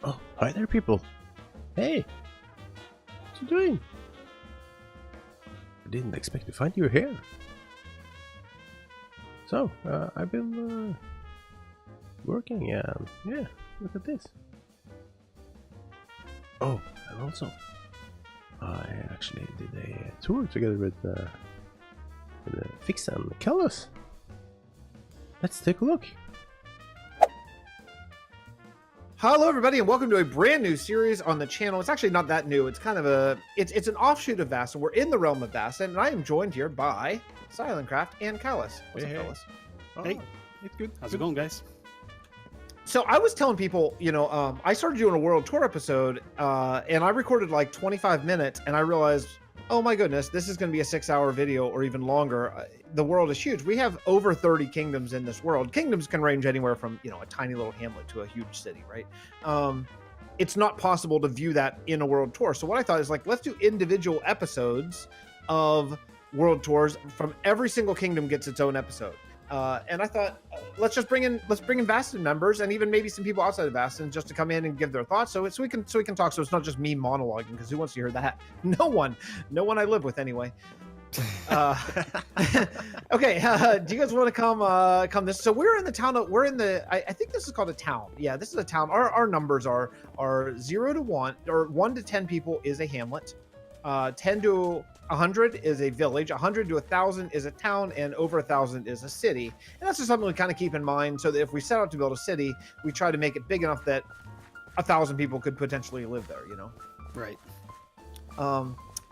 Oh, hi there, people. Hey, what you doing? I didn't expect to find you here. So, I've been working, yeah, look at this. Oh, and also, I actually did a tour together with Fix and Caluss. Let's take a look. Hello everybody and welcome to a brand new series on the channel. It's actually not that new. It's kind of it's an offshoot of Vasten. We're in the realm of Vasten and I am joined here by Psilon and Caluss. What's up, Caluss? Oh, hey, it's good. How's it going, guys? So I was telling people, you know, I started doing a world tour episode and I recorded like 25 minutes and I realized, oh my goodness, this is going to be a 6-hour video or even longer. The world is huge. We have over 30 kingdoms in this world. Kingdoms can range anywhere from, you know, a tiny little hamlet to a huge city, right? It's not possible to view that in a world tour. So what I thought is like, let's do individual episodes of world tours. From every single kingdom gets its own episode. And I thought, let's bring in Vasten members and even maybe some people outside of Vasten just to come in and give their thoughts, so we can talk. So it's not just me monologuing, because who wants to hear that? No one I live with anyway. Okay, do you guys want to come this? So we're in the town. I think this is called a town. Yeah, this is a town. Our numbers are 0 to 1, or 1 to 10 people is a hamlet. 10 to 100 is a village, 100 to 1,000 is a town, and over 1,000 is a city. And that's just something we kind of keep in mind, so that if we set out to build a city, we try to make it big enough that 1,000 people could potentially live there, you know? Right.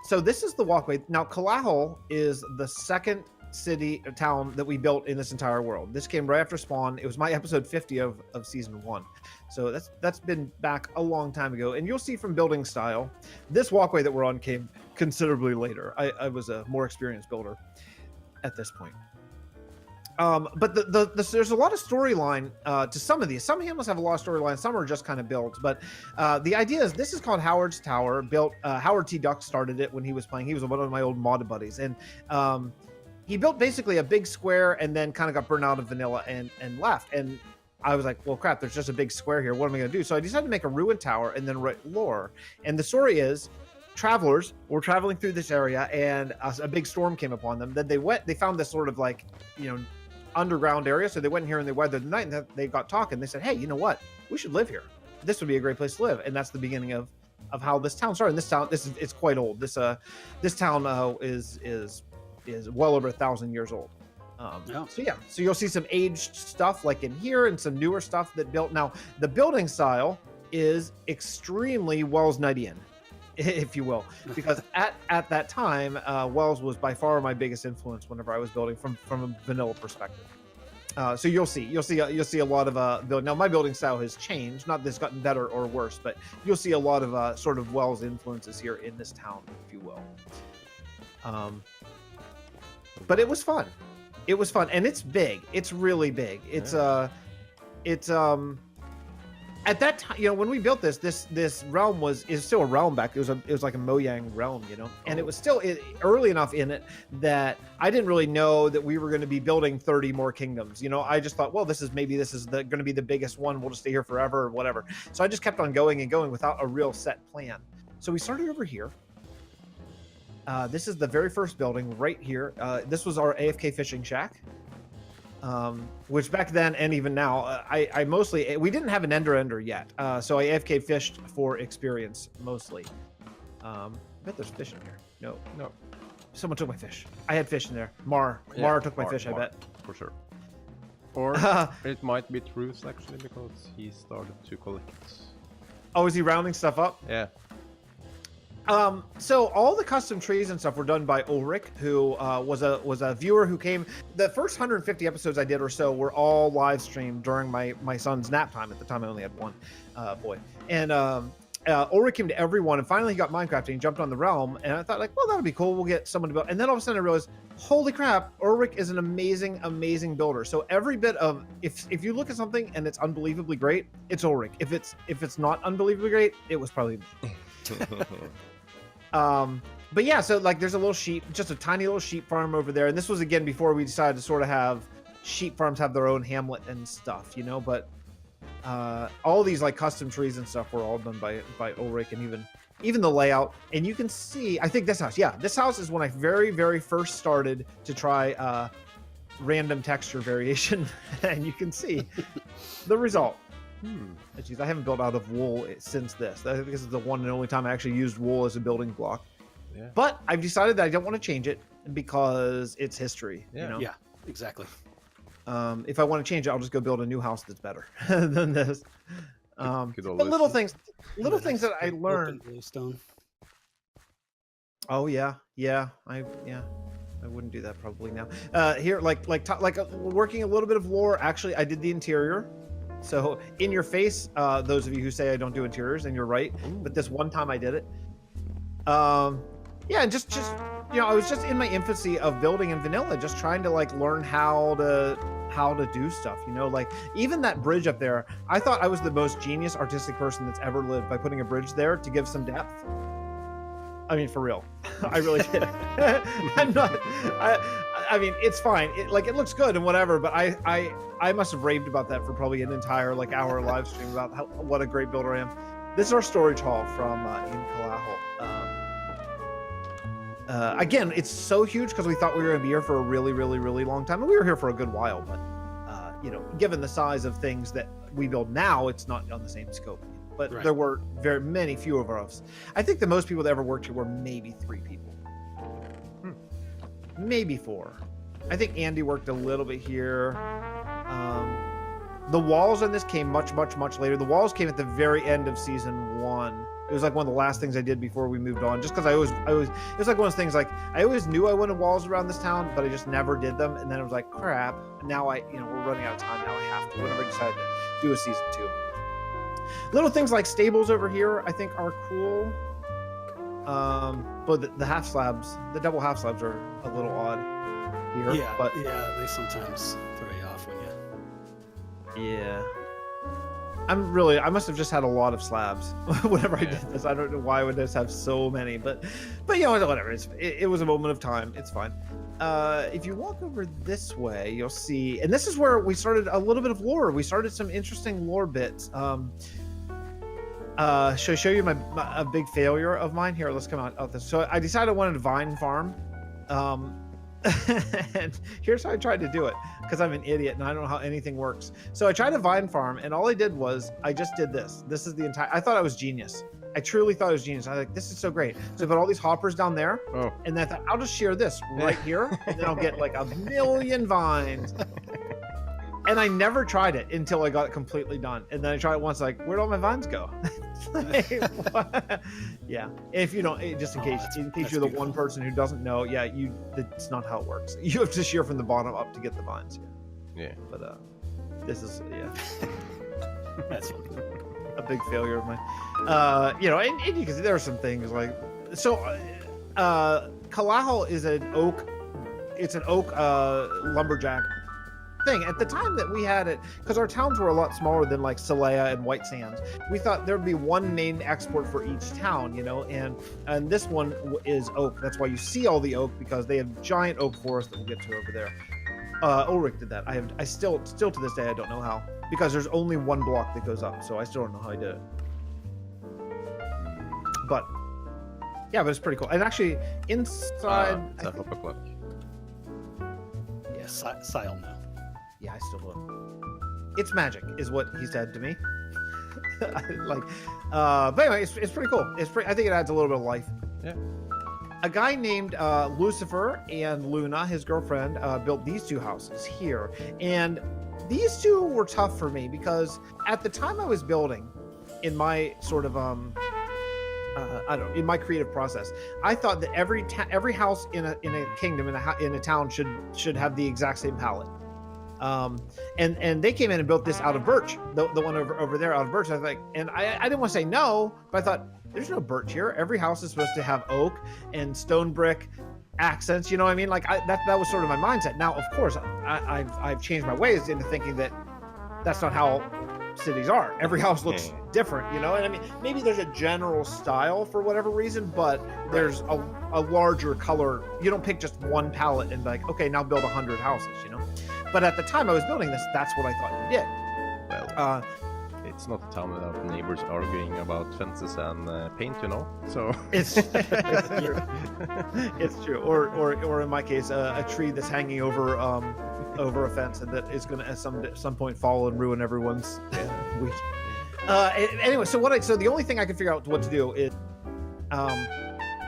So this is the walkway. Now, Kalael is the second city or town that we built in this entire world. This came right after spawn. It was my episode 50 of season 1. So that's been back a long time ago. And you'll see from building style, this walkway that we're on came considerably later. I was a more experienced builder at this point. But there's a lot of storyline to some of these. Some hamlets have a lot of storyline. Some are just kind of built. But the idea is this is called Howard's Tower. Built Howard T. Duck started it when he was playing. He was one of my old mod buddies, and he built basically a big square and then kind of got burned out of vanilla and left. And I was like, well, crap, there's just a big square here. What am I going to do? So I decided to make a ruined tower and then write lore. And the story is, travelers were traveling through this area and a big storm came upon them. Then they found this sort of like, you know, underground area. So they went in here and they weathered the night, and they got talking. They said, hey, you know what? We should live here. This would be a great place to live. And that's the beginning of how this town started. And this town, it's quite old. This town is well over 1,000 years old. So yeah, so you'll see some aged stuff like in here and some newer stuff that built. Now the building style is extremely Wells Knightian, if you will, because at that time Wells was by far my biggest influence whenever I was building from a vanilla perspective. So you'll see a lot of building. Now my building style has changed, not that it's gotten better or worse, but you'll see a lot of sort of Wells influences here in this town, if you will. But it was fun. It was fun, and it's big. It's really big. It's at that time, you know, when we built this realm is still a realm back. It was like a Mojang realm, you know, and it was still early enough in it that I didn't really know that we were going to be building 30 more kingdoms. You know, I just thought, well, this is going to be the biggest one. We'll just stay here forever or whatever. So I just kept on going and going without a real set plan. So we started over here. This is the very first building right here. This was our AFK fishing shack, which back then and even now, I mostly, we didn't have an ender yet. So I AFK fished for experience mostly. I bet there's fish in here. No. Someone took my fish. I had fish in there. Mar took my fish, I bet. For sure. Or it might be Truth actually, because he started to collect. Oh, is he rounding stuff up? Yeah. So all the custom trees and stuff were done by Ulrich, who was a viewer who came. The first 150 episodes I did or so were all live streamed during my son's nap time. At the time, I only had one boy, and Ulrich came to everyone, and finally he got Minecraft and he jumped on the realm, and I thought like, well, that'll be cool. We'll get someone to build, and then all of a sudden I realized, holy crap, Ulrich is an amazing builder. So every bit of if you look at something and it's unbelievably great, it's Ulrich. If it's not unbelievably great, it was probably me. But yeah, so like there's a little sheep, just a tiny little sheep farm over there, and this was again before we decided to sort of have sheep farms have their own hamlet and stuff, you know. But all these like custom trees and stuff were all done by Ulrich, and even the layout. And you can see, I think this house is when I very first started to try random texture variation, and you can see the result. Geez, I haven't built out of wool since this. I think this is the one and only time I actually used wool as a building block. Yeah. But I've decided that I don't want to change it because it's history. Yeah, you know? Yeah, exactly. If I want to change it, I'll just go build a new house that's better than this. But little things that I learned. Oh yeah, I wouldn't do that probably now. Here, like working a little bit of lore. Actually, I did the interior. So in your face, those of you who say I don't do interiors, and you're right. Ooh. But this one time I did it. Yeah, and just you know, I was just in my infancy of building in vanilla, just trying to like learn how to do stuff. You know, like even that bridge up there, I thought I was the most genius artistic person that's ever lived by putting a bridge there to give some depth. I mean, for real, I really did. I'm not. I mean, it's fine. It looks good and whatever, but I must have raved about that for probably an entire like hour live stream about what a great builder I am. This is our storage hall from in Kalael. Again, it's so huge because we thought we were going to be here for a really long time, and we were here for a good while. But you know, given the size of things that we build now, it's not on the same scope. But right. There were very few of us. I think the most people that ever worked here were maybe 3 people. Maybe 4. I think Andy worked a little bit here. The walls on this came much later. The walls came at the very end of season 1. It was like one of the last things I did before we moved on, just because I was it was like one of those things, like I always knew I wanted walls around this town, but I just never did them. And then it was like, crap, now we're running out of time. Now I have to, whenever I decide to do a season 2. Little things like stables over here, I think are cool. But the half slabs, the double half slabs are a little odd here. Yeah, but yeah, they sometimes throw you off when you. Yeah. I must have just had a lot of slabs whenever I did this. I don't know why I would just have so many, but you know, whatever. It was a moment of time. It's fine. If you walk over this way, you'll see, and this is where we started a little bit of lore. We started some interesting lore bits. Should I show you a big failure of mine? Here, let's come out this. So I decided I wanted a vine farm. And here's how I tried to do it, because I'm an idiot and I don't know how anything works. So I tried a vine farm, and all I did was I just did this. This is the entire. I thought I was genius. I truly thought it was genius. I was like, this is so great. So I put all these hoppers down there, and then I thought, I'll just shear this right here, and then I'll get like a million vines. And I never tried it until I got it completely done. And then I tried it once, like, where'd all my vines go? Yeah. If you don't, just in case you're the one person who doesn't know, that's not how it works. You have to shear from the bottom up to get the vines. Yeah. But this is that's a big failure of mine. You know, and you can see there are some things like, so Kalael is an oak. It's an oak lumberjack thing. At the time that we had it, because our towns were a lot smaller than like Salea and White Sands, we thought there would be one main export for each town, you know, and this one is oak. That's why you see all the oak, because they have giant oak forests that we'll get to over there. Ulrich did that. I still to this day I don't know how, because there's only one block that goes up, so I still don't know how I did it. But yeah, but it's pretty cool. And actually inside Sile now. Yeah, I still will. It's magic, is what he said to me. But anyway, it's pretty cool. I think it adds a little bit of life. Yeah. A guy named Lucifer and Luna, his girlfriend, built these 2 houses here. And these 2 were tough for me, because at the time I was building, in my sort of I don't know, in my creative process, I thought that every house in a kingdom, in a town should have the exact same palette. And they came in and built this out of birch, the one over there out of birch. I was like, and I didn't want to say no, but I thought there's no birch here. Every house is supposed to have oak and stone brick accents. You know what I mean? Like that was sort of my mindset. Now, of course, I've changed my ways into thinking that that's not how cities are. Every house looks different, you know. And I mean, maybe there's a general style for whatever reason, but there's a larger color. You don't pick just one palette and be like, okay, now build 100 houses, you know. But at the time I was building this, that's what I thought you did. Well, it's not a town without neighbors arguing about fences and paint, you know. So it's true. It's true. Or in my case, a tree that's hanging over a fence and that is going to at some point fall and ruin everyone's week. Anyway, so the only thing I can figure out what to do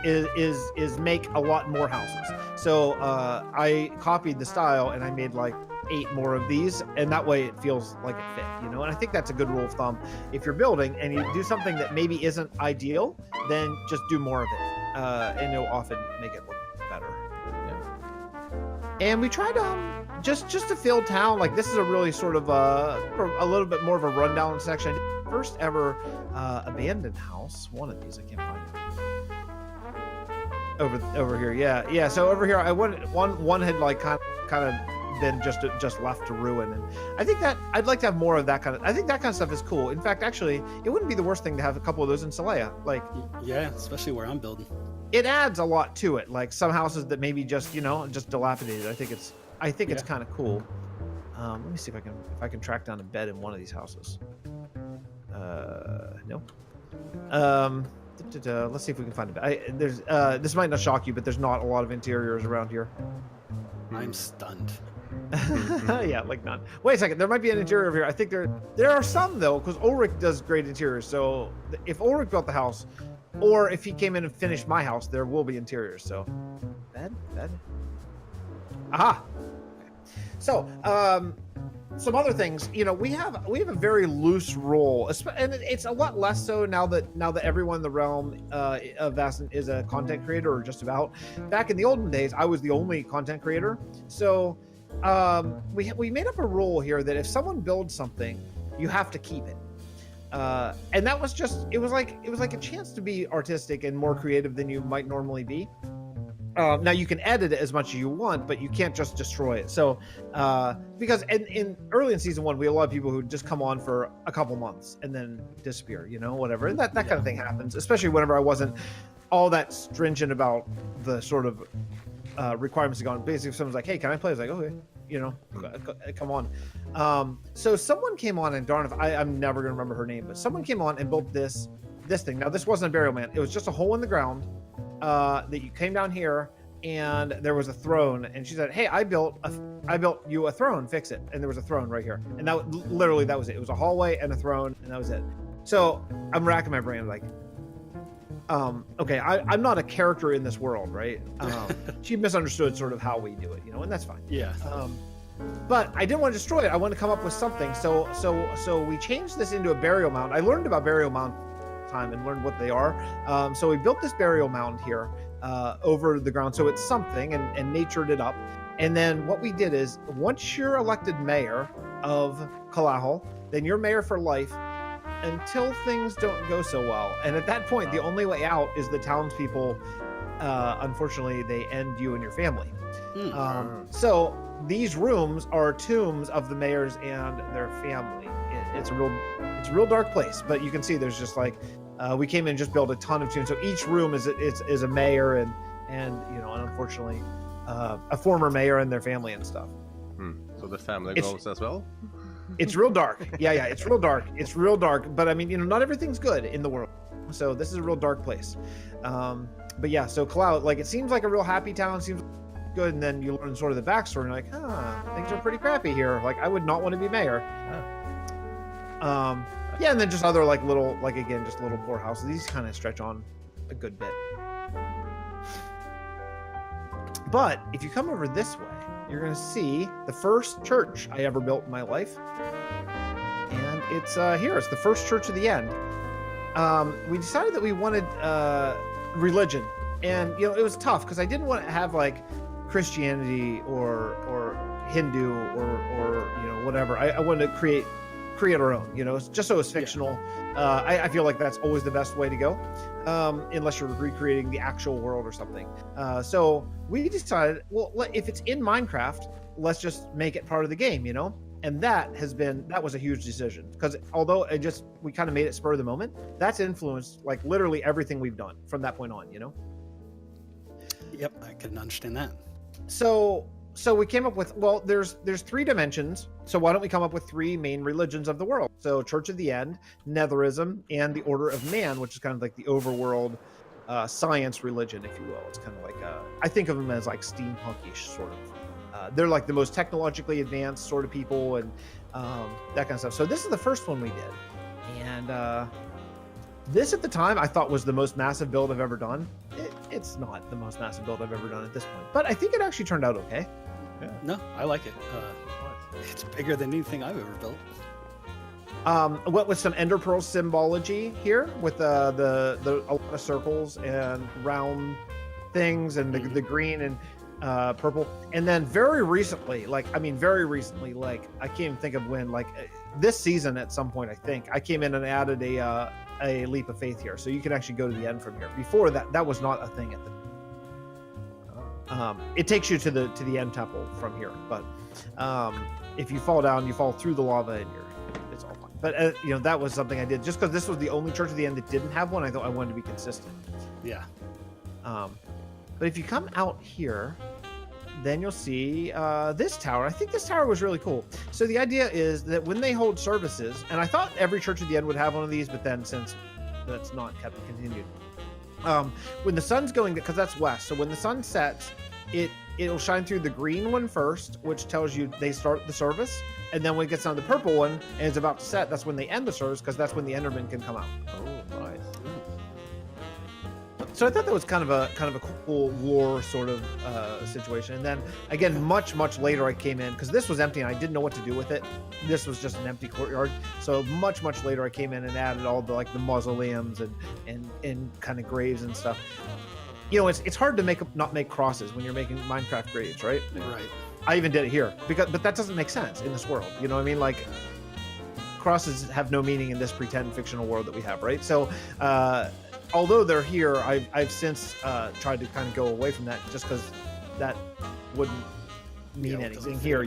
is make a lot more houses. So I copied the style and I made like 8 more of these, and that way it feels like it fit, you know. And I think that's a good rule of thumb. If you're building and you do something that maybe isn't ideal, then just do more of it, and you'll often make it look better. Yeah. And we tried just to fill town. Like this is a really sort of a little bit more of a rundown section. First ever abandoned house. One of these I can't find it. Over here, yeah. So over here, I wanted one had like kind of been just left to ruin, and I think that I'd like to have more of that kind of. I think that kind of stuff is cool. In fact, actually, it wouldn't be the worst thing to have a couple of those in Celea. Like, yeah, especially where I'm building. It adds a lot to it. Like some houses that maybe just dilapidated. I think it's kind of cool. Let me see if I can track down a bed in one of these houses. No. Let's see if we can find a bed. There's this might not shock you, but there's not a lot of interiors around here. I'm stunned. Yeah, like none. Wait a second, there might be an interior over here. I think there are some though, because Ulrich does great interiors. So if Ulrich built the house, or if he came in and finished my house, there will be interiors. So bed. Aha. Okay. So some other things, you know, we have a very loose role, and it's a lot less so now that everyone in the realm of Vasten is a content creator, or just about. Back in the olden days, I was the only content creator, so we made up a rule here that if someone builds something, you have to keep it, and that was just it was like a chance to be artistic and more creative than you might normally be. Now you can edit it as much as you want, but you can't just destroy it. So, because in early in season 1, we had a lot of people who just come on for a couple months and then disappear, you know, whatever. And that kind of thing happens, especially whenever I wasn't all that stringent about the sort of requirements of going. Basically, if someone's like, "Hey, can I play?" I was like, "Okay, you know, come on." So someone came on, and darn if I'm never gonna remember her name, but someone came on and built this thing. Now this wasn't a burial man; it was just a hole in the ground. That you came down here and there was a throne, and she said, "Hey, I built you a throne. Fix it." And there was a throne right here, and that was it. It was a hallway and a throne, and that was it. So I'm racking my brain, like, okay, I'm not a character in this world, right? She misunderstood sort of how we do it, you know, and that's fine. Yeah. But I didn't want to destroy it. I wanted to come up with something. So we changed this into a burial mound. I learned about burial mound and learn what they are. So we built this burial mound here over the ground, so it's something, and natured it up. And then what we did is, once you're elected mayor of Kalael, then you're mayor for life until things don't go so well. And at that point, the only way out is the townspeople. Unfortunately, they end you and your family. So these rooms are tombs of the mayors and their family. It's a real dark place, but you can see there's just like we came in and just built a ton of tombs. So each room is a mayor and you know, and unfortunately a former mayor and their family and stuff. So the family goes as well. It's real dark. Yeah, it's real dark. It's real dark. But I mean, you know, not everything's good in the world. So this is a real dark place. But yeah, so Kalael, like, it seems like a real happy town. Seems good, and then you learn sort of the backstory, and you're like, things are pretty crappy here. Like, I would not want to be mayor. Yeah, and then just other like little, like, again, just little poor houses. These kind of stretch on a good bit. But if you come over this way, you're going to see the first church I ever built in my life. And it's here. It's the first church of the end. we decided that we wanted religion, and it was tough because I didn't want to have like Christianity or Hindu or whatever. I wanted to create our own, just so it's fictional. I feel like that's always the best way to go, unless you're recreating the actual world or something. So we decided, well, if it's in Minecraft, let's just make it part of the game, and that was a huge decision, because although we kind of made it spur of the moment, that's influenced like literally everything we've done from that point on. Yep, I can understand that. So we came up with, well, there's 3 dimensions. So why don't we come up with 3 main religions of the world? So Church of the End, Netherism, and the Order of Man, which is kind of like the overworld science religion, if you will. It's kind of like I think of them as like steampunkish sort of. They're like the most technologically advanced sort of people, and that kind of stuff. So this is the first one we did, and this at the time I thought was the most massive build I've ever done. It's not the most massive build I've ever done at this point, but I think it actually turned out okay. Yeah. No, I like it. It's bigger than anything I've ever built. Went with some Ender Pearl symbology here with the a lot of circles and round things and the green and purple. And then very recently, like I can't even think of when, like this season at some point, I think I came in and added a leap of faith here, so you can actually go to the end from here. Before that was not a thing at the it takes you to the end temple from here, but if you fall down, you fall through the lava and it's all fine. But that was something I did just because this was the only Church of the End that didn't have one. I thought I wanted to be consistent. Yeah. But if you come out here, then you'll see this tower. I think this tower was really cool. So the idea is that when they hold services, and I thought every Church of the End would have one of these, but then since that's not continued, when the sun's going, because that's west, so when the sun sets, it'll shine through the green one first, which tells you they start the service, and then when it gets on the purple one and it's about to set, that's when they end the service, because that's when the Enderman can come out. Oh, nice. So I thought that was kind of a cool lore sort of situation. And then again, much later I came in, because this was empty and I didn't know what to do with it. This was just an empty courtyard. So much later I came in and added all the the mausoleums and kind of graves and stuff. It's hard to not make crosses when you're making Minecraft graves, right? Right. I even did it here but that doesn't make sense in this world. You know what I mean? Like crosses have no meaning in this pretend fictional world that we have, right? So although they're here, I've since tried to kind of go away from that, just because that wouldn't mean anything here,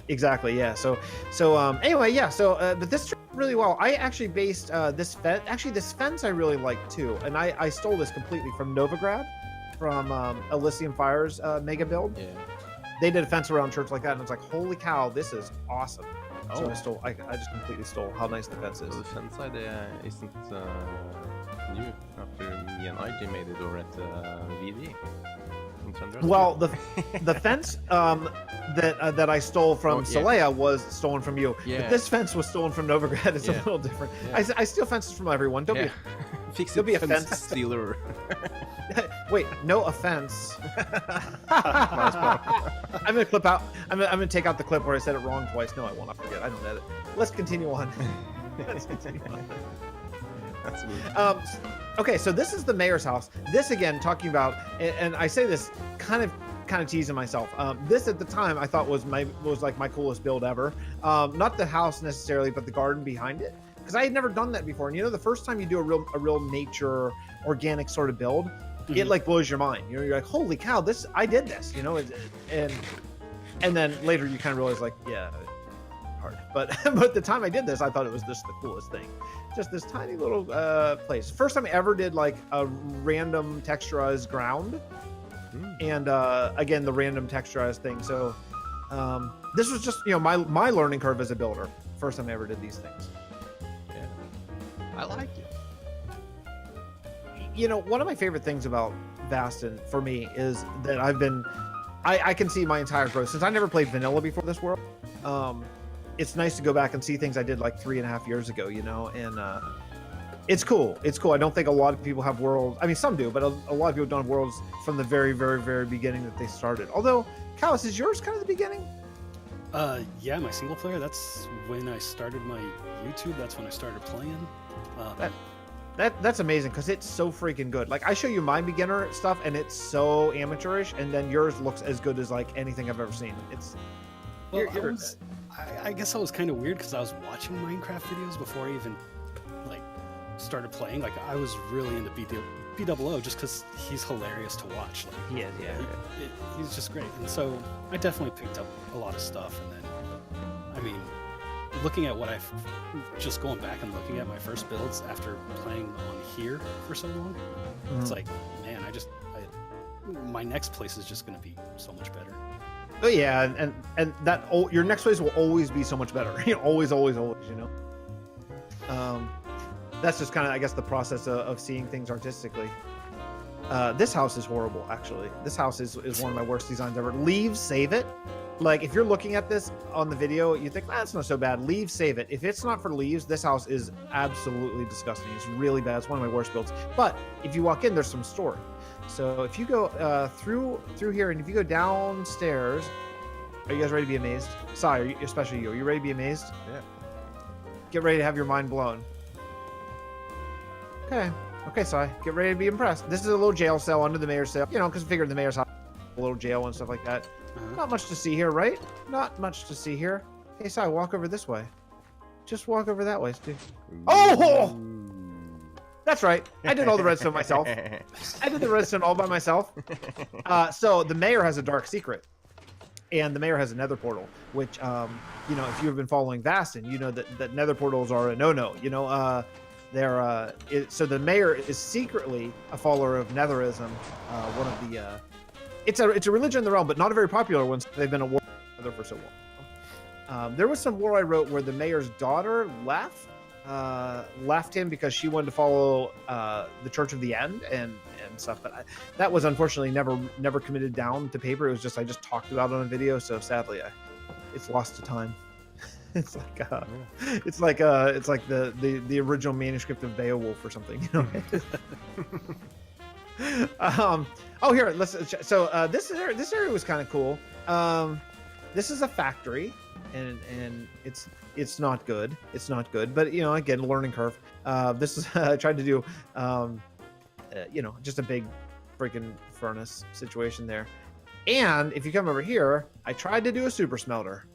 Exactly, yeah. So anyway, yeah. So but this turned out really well. I actually based this fence. Actually, this fence I really like too, and I stole this completely from Novigrad, from Elysium Fire's mega build. Yeah. They did a fence around church like that, and it's like, holy cow, this is awesome. Oh. So I just completely stole how nice the fence is. So the fence idea isn't new after me and IJ made it over at VD. Well, the fence that I stole from Celea was stolen from you. Yeah. But this fence was stolen from Novigrad. It's a little different. Yeah. I steal fences from everyone. Don't be. Fix it, be a fence stealer. Wait, no offense. I'm gonna clip out. I'm gonna take out the clip where I said it wrong twice. No, I won't. I forget. I don't edit. Let's continue on. That's weird. Okay, so this is the mayor's house. This again, talking about, and I say this kind of teasing myself. This at the time I thought was like my coolest build ever. Not the house necessarily, but the garden behind it, because I had never done that before. And the first time you do a real nature organic sort of build, it like blows your mind. You're like, holy cow, I did this. And then later you kind of realize like, yeah, hard. But the time I did this, I thought it was just the coolest thing. Just this tiny little place. First time I ever did like a random texturized ground, and again the random texturized thing. So this was just my learning curve as a builder. First time I ever did these things. Yeah, I like it. One of my favorite things about Vasten for me is that I can see my entire growth since I never played vanilla before this world. It's nice to go back and see things I did like 3.5 years ago, and it's cool. It's cool. I don't think a lot of people have worlds. I mean, some do, but a lot of people don't have worlds from the very, very, very beginning that they started. Although, Caluss, is yours kind of the beginning? Yeah, my single player. That's when I started my YouTube. That's when I started playing. That's amazing because it's so freaking good. Like I show you my beginner stuff and it's so amateurish, and then yours looks as good as like anything I've ever seen. It's Well, I guess I was kind of weird because I was watching Minecraft videos before I even like started playing. Like I was really into BOO just because he's hilarious to watch. Like, he is, yeah. He's just great, and so I definitely picked up a lot of stuff. And then, I mean, looking at what I've just going back and looking at my first builds after playing on here for so long, it's like, man, my next place is just going to be so much better. Oh yeah, and that your next place will always be so much better. always, you know. That's just kind of, I guess, the process of seeing things artistically. This house is horrible, actually. This house is one of my worst designs ever. Leave, save it. Like, if you're looking at this on the video, you think, that's not so bad. Leave, save it. If it's not for leaves, this house is absolutely disgusting. It's really bad. It's one of my worst builds. But if you walk in, there's some story. So if you go through here, and if you go downstairs, are you guys ready to be amazed? Sai, especially you. Are you ready to be amazed? Yeah. Get ready to have your mind blown. Okay, Sai, get ready to be impressed. This is a little jail cell under the mayor's cell. You know, because I figured the mayor's house, a little jail and stuff like that. Not much to see here, right? Not much to see here. Hey, Sai, walk over this way. Just walk over that way, Steve. Oh! That's right. I did all the redstone myself. I did the redstone all by myself. So the mayor has a dark secret. And the mayor has a nether portal, which, you know, if you've been following Vasten, you know that nether portals are a no-no. You know, so the mayor is secretly a follower of netherism. One of the... It's a religion in the realm, but not a very popular one. So they've been at war together for so long. There was some lore I wrote where the mayor's daughter left him because she wanted to follow the Church of the End and stuff. But that was unfortunately never committed down to paper. It was just I just talked about it on a video. So sadly, it's lost to time. It's like the original manuscript of Beowulf or something, you know. Oh, here, so this area was kind of cool. This is a factory, and it's not good. It's not good, but you know, again, learning curve. This is I tried to do, you know, just a big freaking furnace situation there. And if you come over here, I tried to do a super smelter.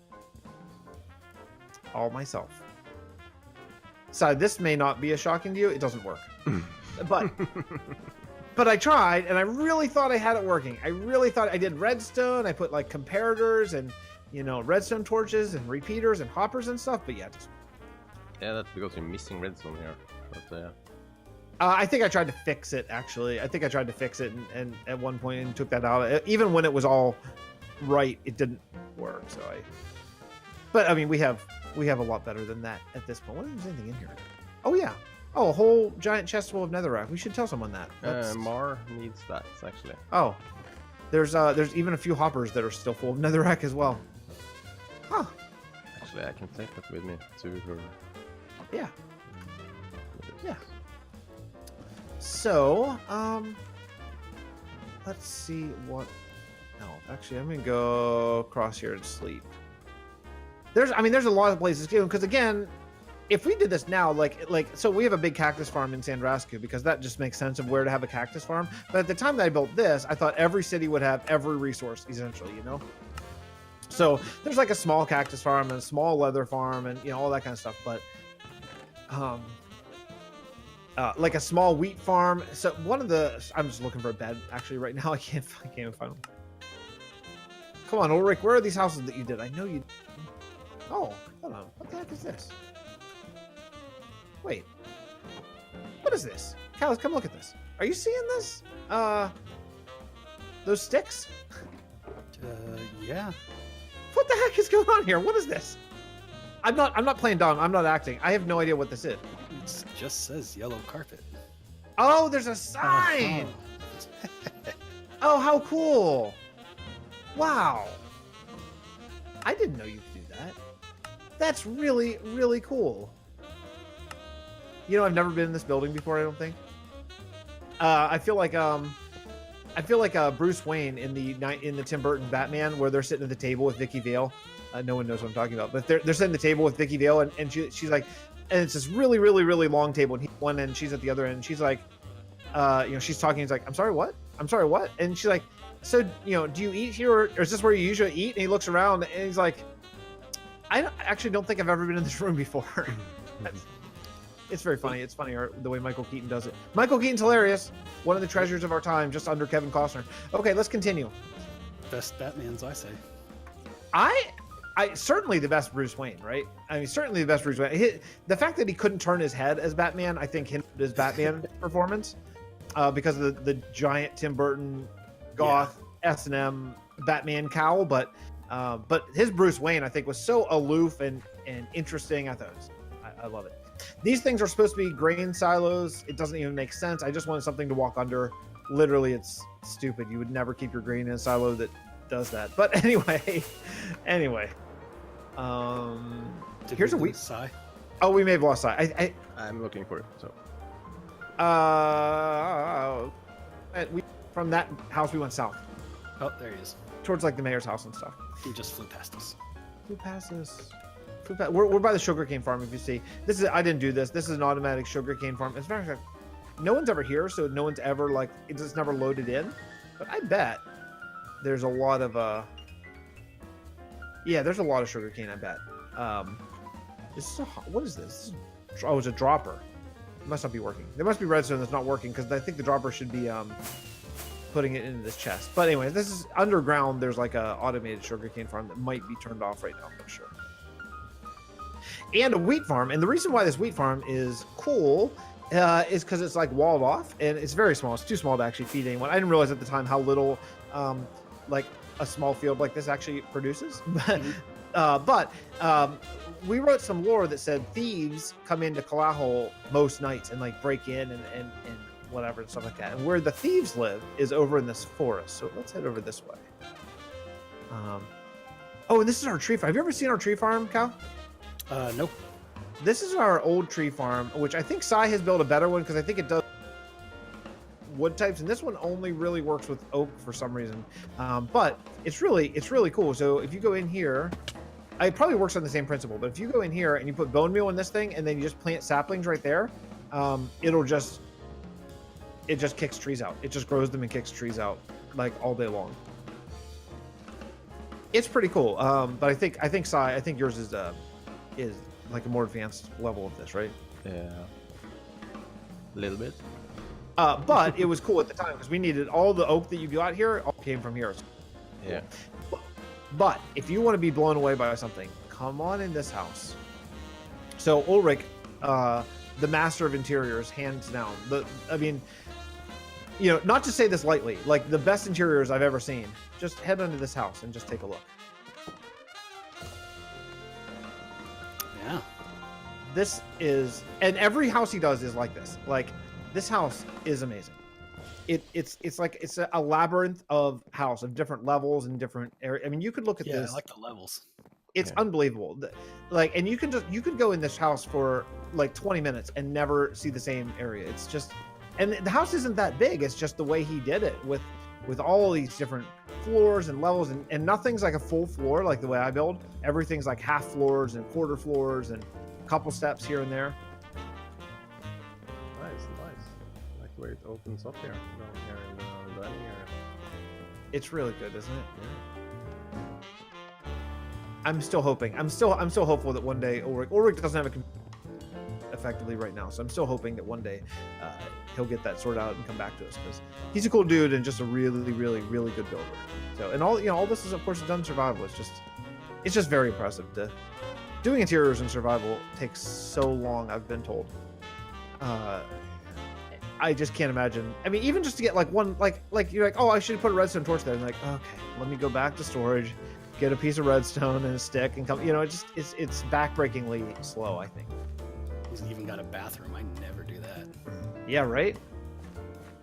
All myself. So this may not be as shocking to you. It doesn't work. But I tried, and I really thought I had it working. I really thought I did redstone. I put like comparators and, you know, redstone torches and repeaters and hoppers and stuff. But yeah, that's because you're missing redstone here. But I think I tried to fix it. Actually, I think I tried to fix it, and at one point and took that out. Even when it was all right, it didn't work. So but I mean, we have a lot better than that at this point. What is anything in here? Oh yeah. Oh, a whole giant chest full of netherrack. We should tell someone that. Mar needs that, actually. Oh, there's even a few hoppers that are still full of netherrack as well. Huh. Actually, I can take that with me to her. Yeah. Yeah. So, let's see what. No, actually, I'm gonna go across here and sleep. There's a lot of places to go because again. If we did this now, so we have a big cactus farm in Sandrascu because that just makes sense of where to have a cactus farm. But at the time that I built this, I thought every city would have every resource, essentially, you know? So there's like a small cactus farm and a small leather farm and, you know, all that kind of stuff. But like a small wheat farm. So I'm just looking for a bed actually right now. I can't even find one. Come on, Ulrich, where are these houses that you did? I know you. Oh, hold on. What the heck is this? Wait, what is this? Caluss, come look at this. Are you seeing this? Those sticks? Yeah. What the heck is going on here? What is this? I'm not playing dumb. I'm not acting. I have no idea what this is. It just says yellow carpet. Oh, there's a sign. Oh, how cool. Wow. I didn't know you could do that. That's really, really cool. You know, I've never been in this building before, I don't think. I feel like Bruce Wayne in the Tim Burton Batman, where they're sitting at the table with Vicky Vale. No one knows what I'm talking about, but they're sitting at the table with Vicky Vale, and she's like, and it's this really, really, really long table. And he's one end, she's at the other end. And she's like, she's talking. He's like, I'm sorry, what? I'm sorry, what? And she's like, so, do you eat here, or is this where you usually eat? And he looks around, and he's like, actually don't think I've ever been in this room before. It's very funny. It's funny the way Michael Keaton does it. Michael Keaton's hilarious. One of the treasures of our time, just under Kevin Costner. Okay, let's continue. Best Batman's, I say. I certainly the best Bruce Wayne, right? I mean, certainly the best Bruce Wayne. The fact that he couldn't turn his head as Batman, I think, hindered his Batman performance because of the giant Tim Burton goth S&M Batman cowl. But his Bruce Wayne, I think, was so aloof and interesting. I thought I love it. These things are supposed to be grain silos. It doesn't even make sense. I just wanted something to walk under. Literally, it's stupid. You would never keep your grain in a silo that does that. But anyway, here's a wheat. Sigh. Oh, we may have lost sight. I'm looking for it. So. From that house we went south. Oh, there he is. Towards like the mayor's house and stuff. He just flew past us. Flew past us. We're by the sugarcane farm. If you see, I didn't do this. This is an automatic sugarcane farm. As a matter of fact, no one's ever here, so no one's ever it's never loaded in. But I bet there's a lot of there's a lot of sugarcane. I bet. What is this? Oh, it's a dropper. It must not be working. There must be redstone that's not working because I think the dropper should be putting it into this chest. But anyway, this is underground. There's like a automated sugarcane farm that might be turned off right now. I'm not sure. And a wheat farm. And the reason why this wheat farm is cool is because it's like walled off and it's very small. It's too small to actually feed anyone. I didn't realize at the time how little like a small field like this actually produces. But we wrote some lore that said thieves come into Kalael most nights and like break in and whatever and stuff like that. And where the thieves live is over in this forest. So let's head over this way. Oh, and this is our tree farm. Have you ever seen our tree farm, Cal? Nope. This is our old tree farm, which I think Sai has built a better one because I think it does wood types, and this one only really works with oak for some reason. But it's really cool. So if you go in here, it probably works on the same principle. But if you go in here and you put bone meal in this thing, and then you just plant saplings right there, it just kicks trees out. It just grows them and kicks trees out like all day long. It's pretty cool. But I think Sai, I think yours is like a more advanced level of this, right? Yeah. A little bit. But it was cool at the time because we needed all the oak that you got here all came from here. Yeah. But if you want to be blown away by something, come on in this house. So Ulrich, the master of interiors, hands down. Not to say this lightly, like the best interiors I've ever seen. Just head into this house and just take a look. Yeah. This is, and every house he does is like this. Like this house is amazing. It's like it's a labyrinth of house of different levels and different areas. I mean, you could look at this. I like the levels. It's unbelievable. Like, and you could go in this house for like 20 minutes and never see the same area. It's just, and the house isn't that big. It's just the way he did it with all these different floors and levels, and nothing's like a full floor like the way I build. Everything's like half floors and quarter floors and a couple steps here and there. Nice. I like the way it opens up here, down here in the dining area. It's really good, isn't it? Yeah. I'm still hoping. I'm still hopeful that one day Ulrich doesn't have a computer effectively right now, so I'm still hoping that one day he'll get that sorted out and come back to us because he's a cool dude and just a really, really, really good builder. So, and all this is of course done in survival. It's just very impressive. Doing interiors in survival takes so long, I've been told. I just can't imagine. I mean, even just to get like one, like you're like, oh, I should put a redstone torch there. And like, okay, let me go back to storage, get a piece of redstone and a stick, and come. It's backbreakingly slow, I think. He's even got a bathroom. I never do that. Yeah, right.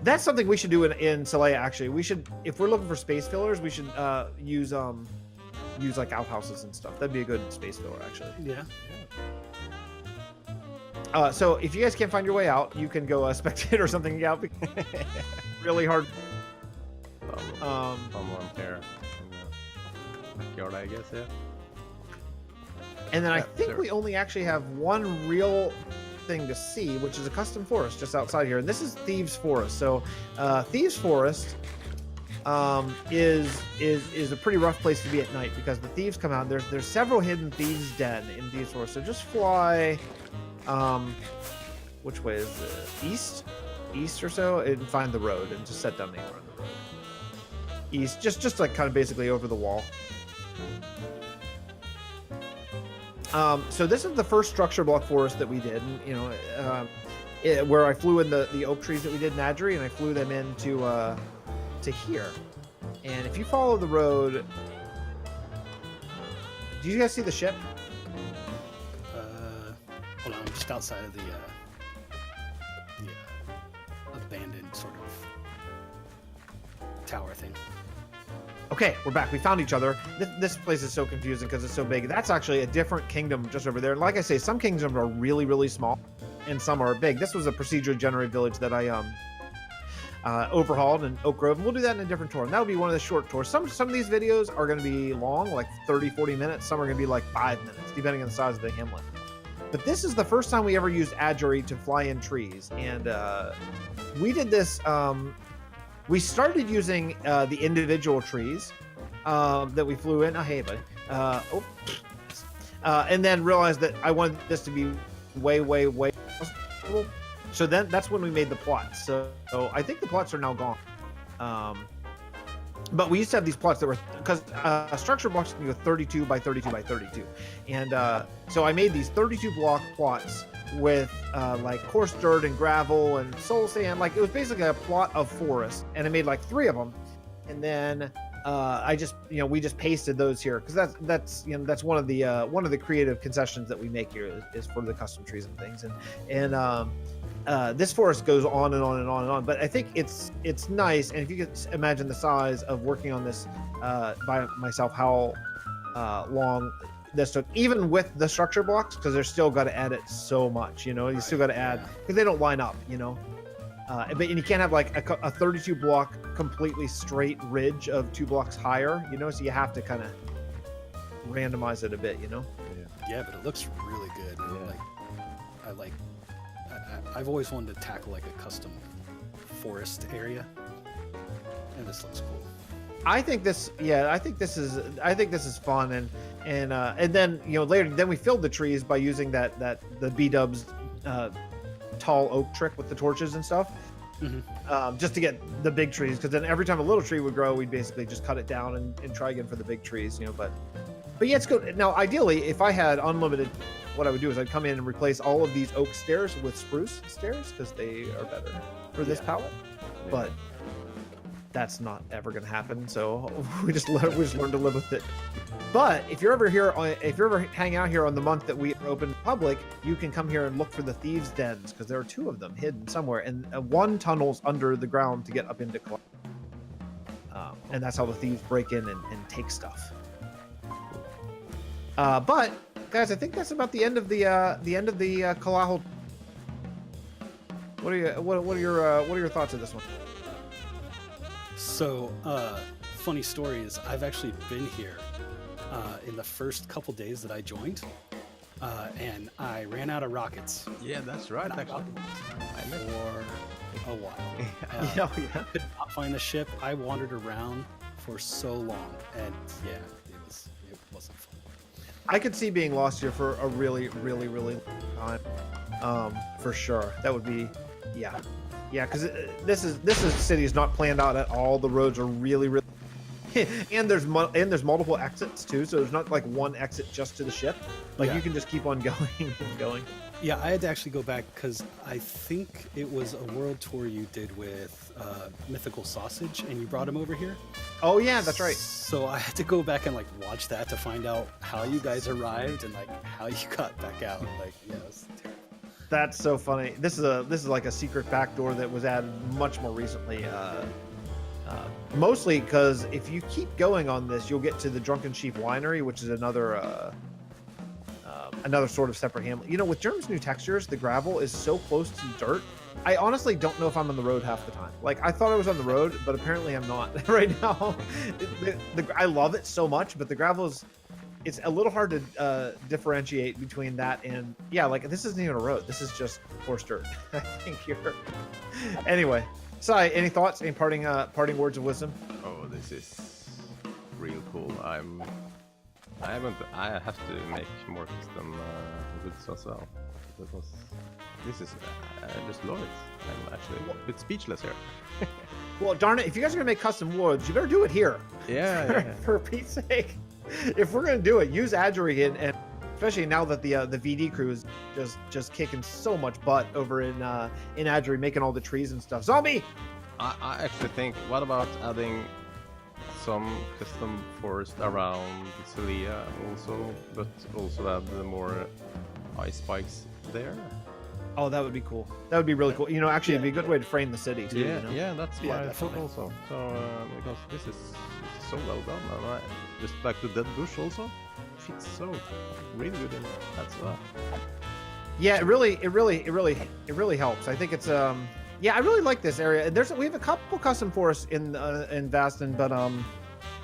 That's something we should do in Celea. Actually, we should, if we're looking for space fillers, we should use like outhouses and stuff. That'd be a good space filler, actually. Yeah. So if you guys can't find your way out, you can go spectate or something out. Really hard. Someone there in the backyard, I guess. Yeah. And then I Yeah, think there. we only actually have one real thing to see, which is a custom forest just outside here. And this is Thieves Forest. So Thieves Forest is a pretty rough place to be at night because the thieves come out. There's several hidden thieves' den in Thieves Forest. So just fly, which way is it? East or so, and find the road and just set down anywhere on the road. East, just like kind of basically over the wall. So this is the first structure block forest that we did, and, you know, where I flew in the oak trees that we did in Adgery, and I flew them into to here. And if you follow the road, do you guys see the ship? Hold on, I'm just outside of the abandoned sort of tower thing. Okay, we're back. We found each other. This place is so confusing because it's so big. That's actually a different kingdom just over there. Like I say, some kingdoms are really, really small, and some are big. This was a procedurally generated village that I overhauled in Oak Grove, and we'll do that in a different tour. And that'll be one of the short tours. Some of these videos are going to be long, like 30, 40 minutes. Some are going to be like 5 minutes, depending on the size of the hamlet. But this is the first time we ever used Adgery to fly in trees, and we did this. We started using the individual trees that we flew in. Oh, hey, buddy. And then realized that I wanted this to be way, way, way possible. So then that's when we made the plots. So I think the plots are now gone. But we used to have these plots that were, because structure blocks can go 32 by 32 by 32. And so I made these 32 block plots with like coarse dirt and gravel and soul sand. Like it was basically a plot of forest, and I made like 3 of them. And then I just, we just pasted those here because that's one of the creative concessions that we make here is for the custom trees and things. And this forest goes on and on and on and on, but I think it's nice. And if you could imagine the size of working on this by myself, how long this took, even with the structure blocks, because they're still got to edit so much, you still got to add because they don't line up, but you can't have like a 32 block completely straight ridge of 2 blocks higher, so you have to kind of randomize it a bit, Yeah, but it looks really good. I've always wanted to tackle like a custom forest area, and this looks cool. I think this is fun, and then later then we filled the trees by using the B-dubs tall oak trick with the torches and stuff, just to get the big trees, because then every time a little tree would grow, we'd basically just cut it down and try again for the big trees, but yeah, it's good. Now ideally, if I had unlimited, what I would do is I'd come in and replace all of these oak stairs with spruce stairs because they are better for this palette. But that's not ever going to happen, so we just learn to live with it. But if you're ever hanging out here on the month that we are open public, you can come here and look for the thieves' dens, because there are 2 of them hidden somewhere, and one tunnels under the ground to get up into Caluss. And that's how the thieves break in and take stuff. But guys, I think that's about the end of the Kalael. What are your thoughts of this one? So, funny story is I've actually been here in the first couple days that I joined, and I ran out of rockets. Yeah, that's right. Actually, for a while. Yeah. Could not find the ship. I wandered around for so long, and yeah, it wasn't fun. I could see being lost here for a really, really, really long time, for sure. That would be, yeah, because this city is not planned out at all. The roads are really, really, and there's multiple exits too. So there's not like one exit just to the ship. Like you can just keep on going and going. Yeah, I had to actually go back because I think it was a world tour you did with Mythical Sausage, and you brought him over here. Oh yeah, that's right. So I had to go back and like watch that to find out how you guys arrived and like how you got back out. Like, yeah, it was terrible. That's so funny. This is like a secret backdoor that was added much more recently. Mostly because if you keep going on this, you'll get to the Drunken Sheep Winery, which is another sort of separate hamlet. With Jerm's new textures, the gravel is so close to dirt. I honestly don't know if I'm on the road half the time. Like, I thought I was on the road, but apparently I'm not right now. I love it so much, but the gravel is it's a little hard to differentiate between that and like this isn't even a road. This is just forced dirt. I think you're. Anyway, Sai, any thoughts? Any parting words of wisdom? Oh, this is real cool. I have to make more custom goods as well because this is I just love it. I'm actually a bit speechless here. Well, darn it! If you guys are gonna make custom woods, you better do it here. Yeah. For Pete's sake, if we're gonna do it, use Adjury and especially now that the VD crew is just kicking so much butt over in Adjury, making all the trees and stuff. Zombie. I actually think, what about adding some custom forest around Celia also, but also add more ice spikes there? Oh, that would be cool. That would be really cool. Actually, it'd be a good way to frame the city too. Yeah, that's why I thought definitely. also. So because this is so well done, and I just like the dead bush also fits so really good in that stuff. Yeah, it really helps. I think it's I really like this area. We have a couple custom forests in Vasten, but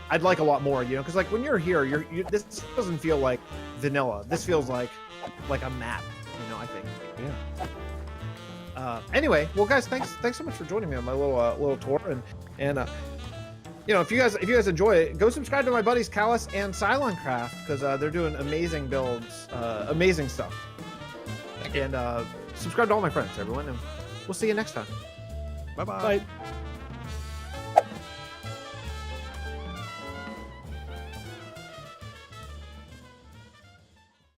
I'd like a lot more, because like when you're here, this doesn't feel like vanilla. This feels like a map, I think. Yeah. Anyway, well, guys, thanks so much for joining me on my little tour, and if you guys enjoy it, go subscribe to my buddies Callus and Psilon Craft because they're doing amazing builds, amazing stuff. And subscribe to all my friends, everyone, and we'll see you next time. Bye-bye. Bye.